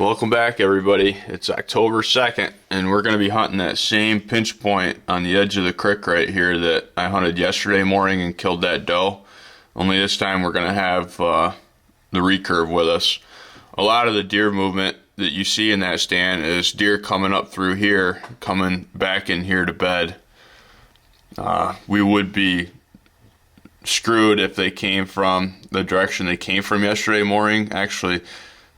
Welcome back, everybody. It's October 2nd, and we're going to be hunting that same pinch point on the edge of the creek right here that I hunted yesterday morning and killed that doe. Only this time we're going to have the recurve with us. A lot of the deer movement that you see in that stand is deer coming up through here, coming back in here to bed. We would be screwed if they came from the direction they came from yesterday morning. Actually,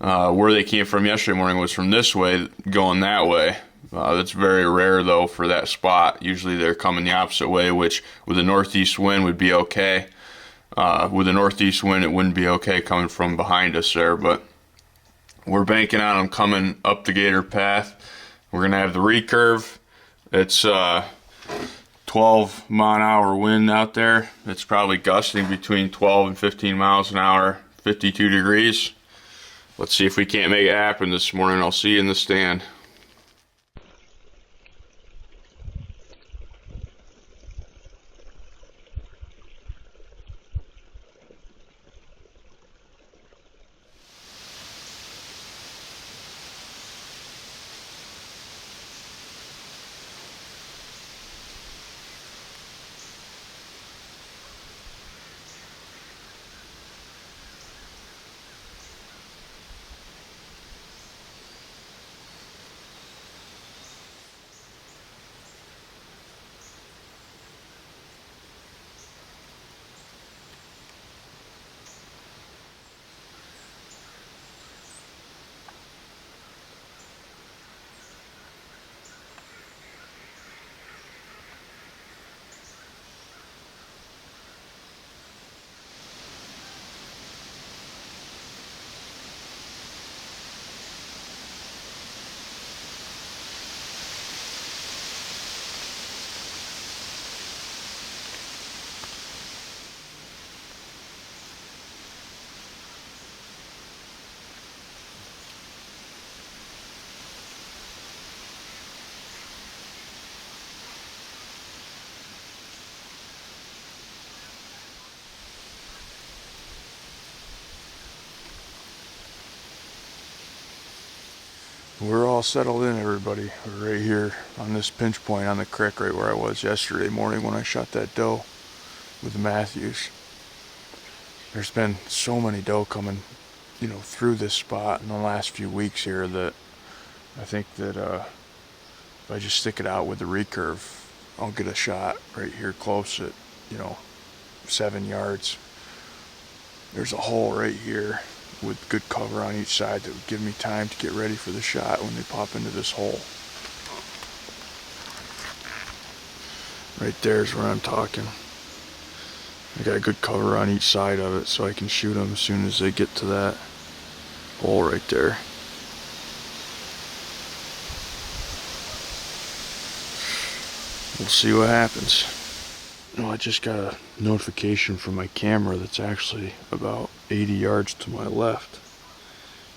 where they came from yesterday morning was from this way, going that way. That's very rare, though, for that spot. Usually they're coming the opposite way, which with a northeast wind would be okay. With a northeast wind, it wouldn't be okay coming from behind us there, but we're banking on them coming up the gator path. We're going to have the recurve. It's 12 mile an hour wind out there. It's probably gusting between 12 and 15 miles an hour, 52 degrees. Let's see if we can't make it happen this morning. I'll see you in the stand. We're all settled in, everybody. We're right here on this pinch point on the creek, right where I was yesterday morning when I shot that doe with the Mathews. There's been so many doe coming, through this spot in the last few weeks here that I think that if I just stick it out with the recurve, I'll get a shot right here close at, 7 yards. There's a hole right here with good cover on each side that would give me time to get ready for the shot when they pop into this hole. Right there's where I'm talking. I got good cover on each side of it so I can shoot them as soon as they get to that hole right there. We'll see what happens. I just got a notification from my camera that's actually about 80 yards to my left.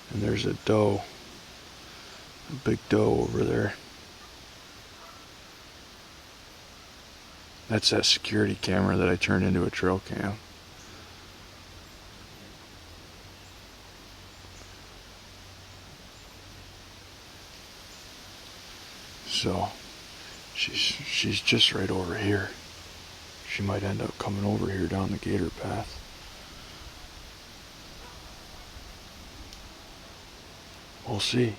And there's a doe, a big doe over there. That's that security camera that I turned into a trail cam. So, she's just right over here. She might end up coming over here down the gator path. We'll see.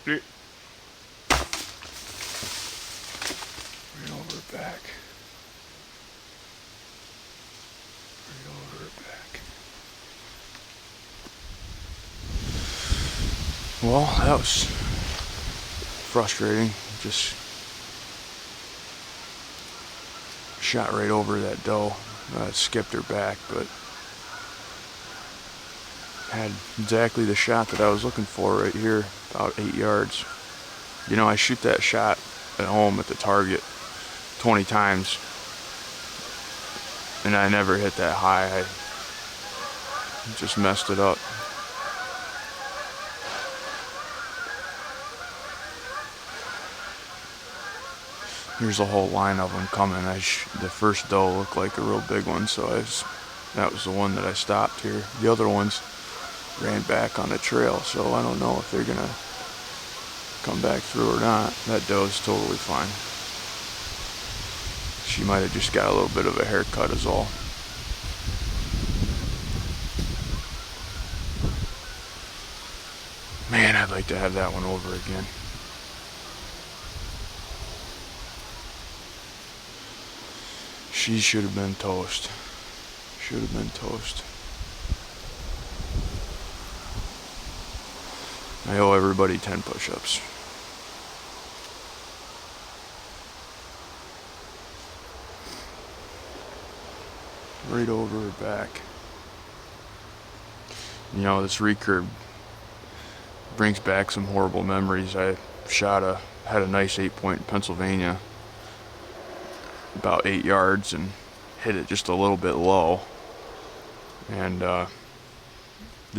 Right over her back. Right over her back. Well, that was frustrating. Just shot right over that doe. Skipped her back, but Had exactly the shot that I was looking for right here, about 8 yards. You know, I shoot that shot at home at the target 20 times, and I never hit that high. I just messed it up. Here's a whole line of them coming. The first doe looked like a real big one, so that was the one that I stopped here. The other ones ran back on the trail, so I don't know if they're gonna come back through or not. That doe is totally fine. She might have just got a little bit of a haircut is all. Man, I'd like to have that one over again. She should have been toast. Should have been toast. I owe everybody 10 push-ups. Right over her back. You know, this recurve brings back some horrible memories. I had a nice 8-point in Pennsylvania, about 8 yards, and hit it just a little bit low, and the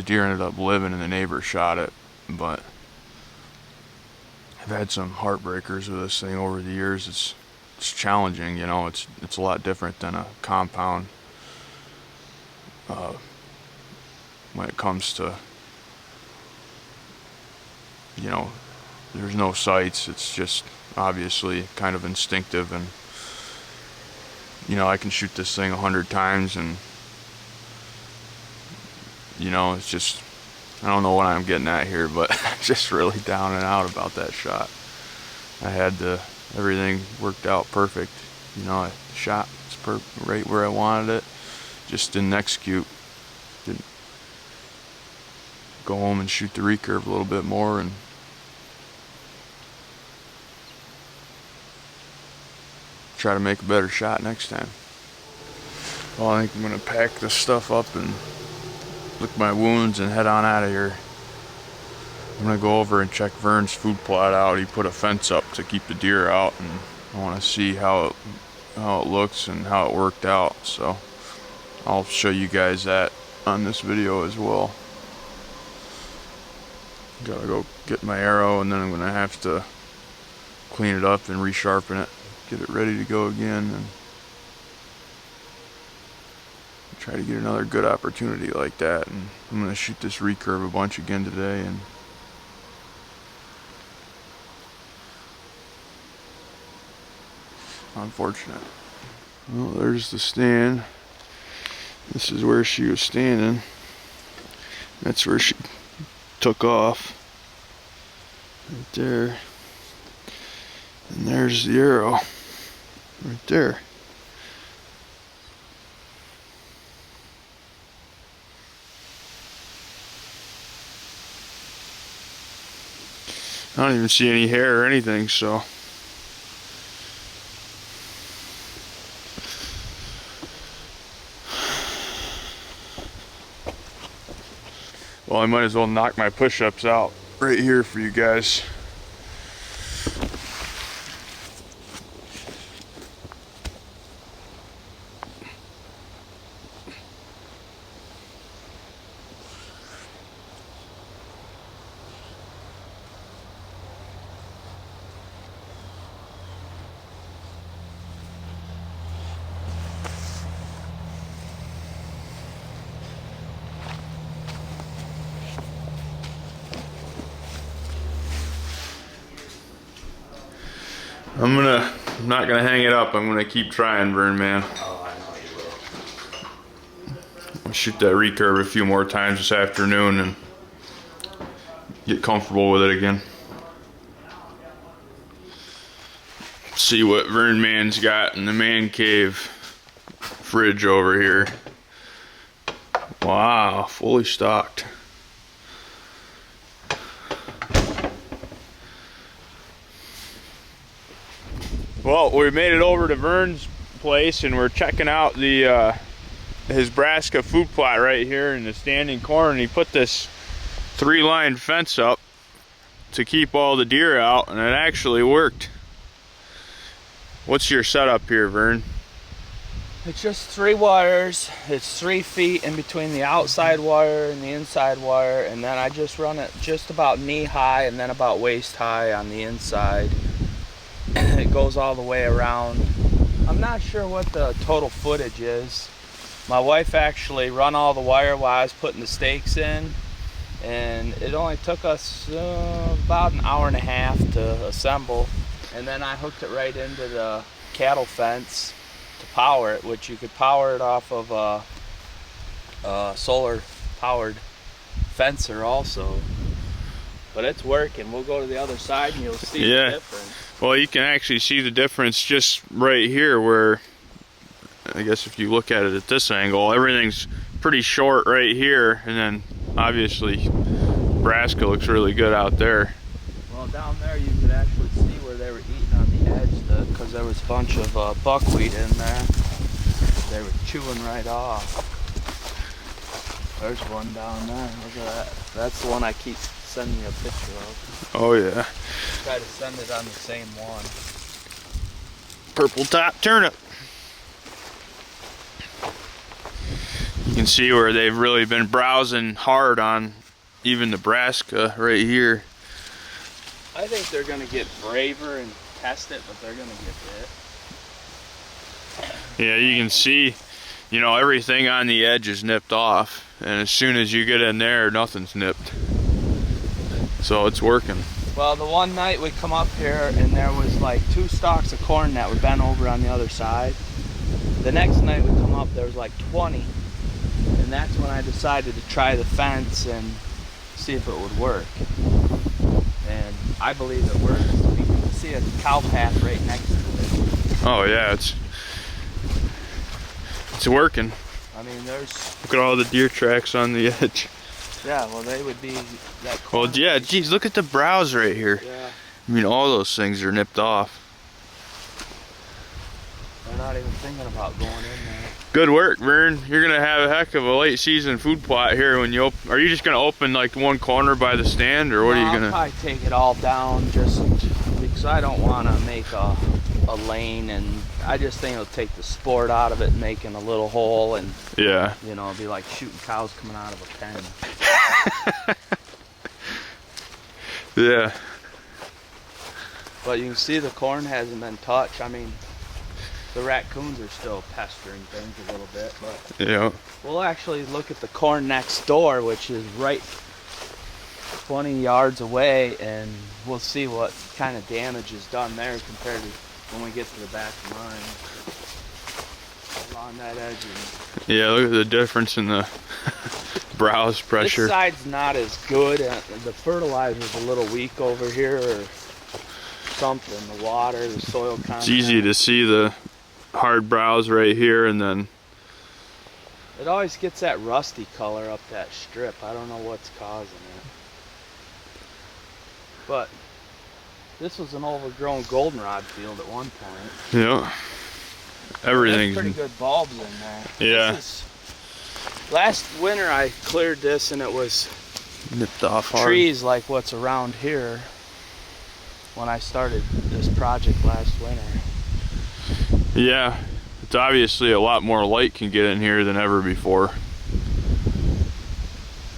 deer ended up living and the neighbor shot it. But I've had some heartbreakers with this thing over the years. It's challenging, you know. It's a lot different than a compound when it comes to, you know, there's no sights. It's just obviously kind of instinctive, and you know, I can shoot this thing 100 times, and you know, it's just, I don't know what I'm getting at here, but I'm just really down and out about that shot. I had everything worked out perfect. You know, I shot right where I wanted it, just didn't execute. Didn't go home and shoot the recurve a little bit more and try to make a better shot next time. Well, I think I'm gonna pack this stuff up and lick my wounds and head on out of here. I'm gonna go over and check Vern's food plot out. He put a fence up to keep the deer out, and I want to see how it looks and how it worked out. So I'll show you guys that on this video as well. Gotta go get my arrow, and then I'm gonna have to clean it up and resharpen it, get it ready to go again, and try to get another good opportunity like that. And I'm gonna shoot this recurve a bunch again today, and unfortunate. Well, there's the stand. This is where she was standing. That's where she took off. Right there. And there's the arrow. Right there. I don't even see any hair or anything, so well, I might as well knock my push-ups out right here for you guys. I'm not gonna hang it up. I'm gonna keep trying, Vern, man. Oh, I know you will. I'll shoot that recurve a few more times this afternoon and get comfortable with it again. See what Vern Man's got in the man cave fridge over here. Wow, fully stocked. Well, we made it over to Vern's place, and we're checking out the his brassica food plot right here in the standing corn, and he put this 3-line fence up to keep all the deer out, and it actually worked. What's your setup here, Vern? It's just 3 wires. It's 3 feet in between the outside wire and the inside wire, and then I just run it just about knee high and then about waist high on the inside. It goes all the way around. I'm not sure what the total footage is. My wife actually run all the wire while I was putting the stakes in, and it only took us about an hour and a half to assemble. And then I hooked it right into the cattle fence to power it, which you could power it off of a solar powered fencer also. But it's working. We'll go to the other side and you'll see the difference. Well, you can actually see the difference just right here where, I guess if you look at it at this angle, everything's pretty short right here, and then obviously brassica looks really good out there. Well, down there you could actually see where they were eating on the edge because there was a bunch of buckwheat in there. They were chewing right off. There's one down there. Look at that. That's the one I keep sending you a picture of. Oh yeah. Try to send it on the same one. Purple top turnip. You can see where they've really been browsing hard on even the brassica right here. I think they're going to get braver and test it, but they're going to get bit. Yeah, you can see, you know, everything on the edge is nipped off, and as soon as you get in there, nothing's nipped. So it's working. Well, the one night we come up here and there was like 2 stalks of corn that were bent over on the other side. The next night we come up, there was like 20. And that's when I decided to try the fence and see if it would work. And I believe it works. You can see a cow path right next to it. Oh yeah, it's working. I mean, there's... Look at all the deer tracks on the edge. Yeah, well, they would be that corn. Well, yeah, geez, look at the browse right here. Yeah. I mean, all those things are nipped off. They're not even thinking about going in there. Good work, Vern. You're gonna have a heck of a late season food plot here when you open. Are you just gonna open like one corner by the stand, or what are you gonna? I'll probably take it all down just because I don't want to make a lane, and I just think it'll take the sport out of it, making a little hole, and Yeah. you know, it'll be like shooting cows coming out of a pen. Yeah. But you can see the corn hasn't been touched. I mean, the raccoons are still pestering things a little bit, but Yeah. we'll actually look at the corn next door, which is right 20 yards away, and we'll see what kind of damage is done there compared to when we get to the back of mine. Along that edge. Yeah. Look at the difference in the browse pressure. This side's not as good. The fertilizer's a little weak over here, or something. The water, the soil content. It's easy to see the hard browse right here, and then it always gets that rusty color up that strip. I don't know what's causing it. But this was an overgrown goldenrod field at one point. yeah, everything's There's pretty good bulbs in there. Yeah. Last winter I cleared this and it was nipped off hard. trees like what's around here when I started this project last winter. Yeah, it's obviously a lot more light can get in here than ever before.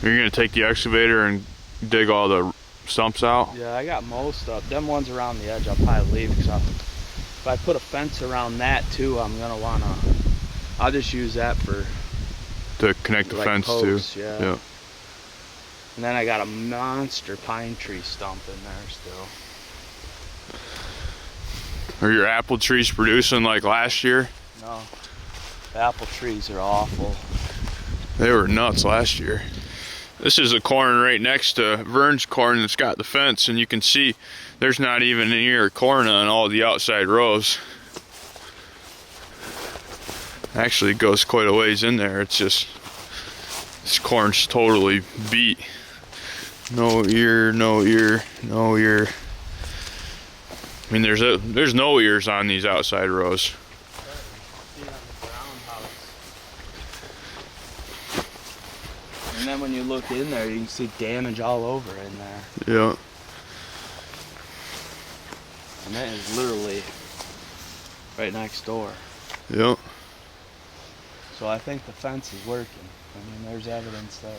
You're gonna take the excavator and dig all the stumps out? Yeah, I got most of them ones around the edge. I'll probably leave because if I put a fence around that too, I'm gonna wanna. I'll just use that for To connect the like fence posts, too. Yeah. And then I got a monster pine tree stump in there still. Are your apple trees producing like last year? No, the apple trees are awful. They were nuts last year. This is the corn right next to Vern's corn that's got the fence, and you can see there's not even an ear of corn on all the outside rows. Actually, it goes quite a ways in there. It's just, this corn's totally beat. No ear, no ear, no ear. I mean, there's no ears on these outside rows. And then when you look in there, you can see damage all over in there. Yeah. And that is literally right next door. Yeah. So I think the fence is working. I mean, there's evidence there.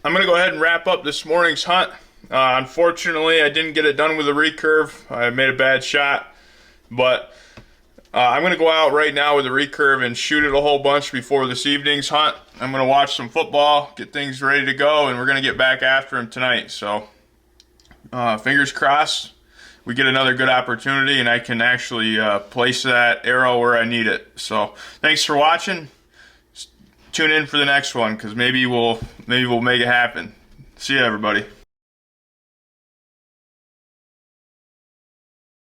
I'm going to go ahead and wrap up this morning's hunt. Unfortunately, I didn't get it done with a recurve. I made a bad shot. But I'm going to go out right now with a recurve and shoot it a whole bunch before this evening's hunt. I'm going to watch some football, get things ready to go, and we're going to get back after him tonight. So fingers crossed we get another good opportunity and I can actually place that arrow where I need it. So thanks for watching. Tune in for the next one because maybe we'll make it happen. See ya, everybody.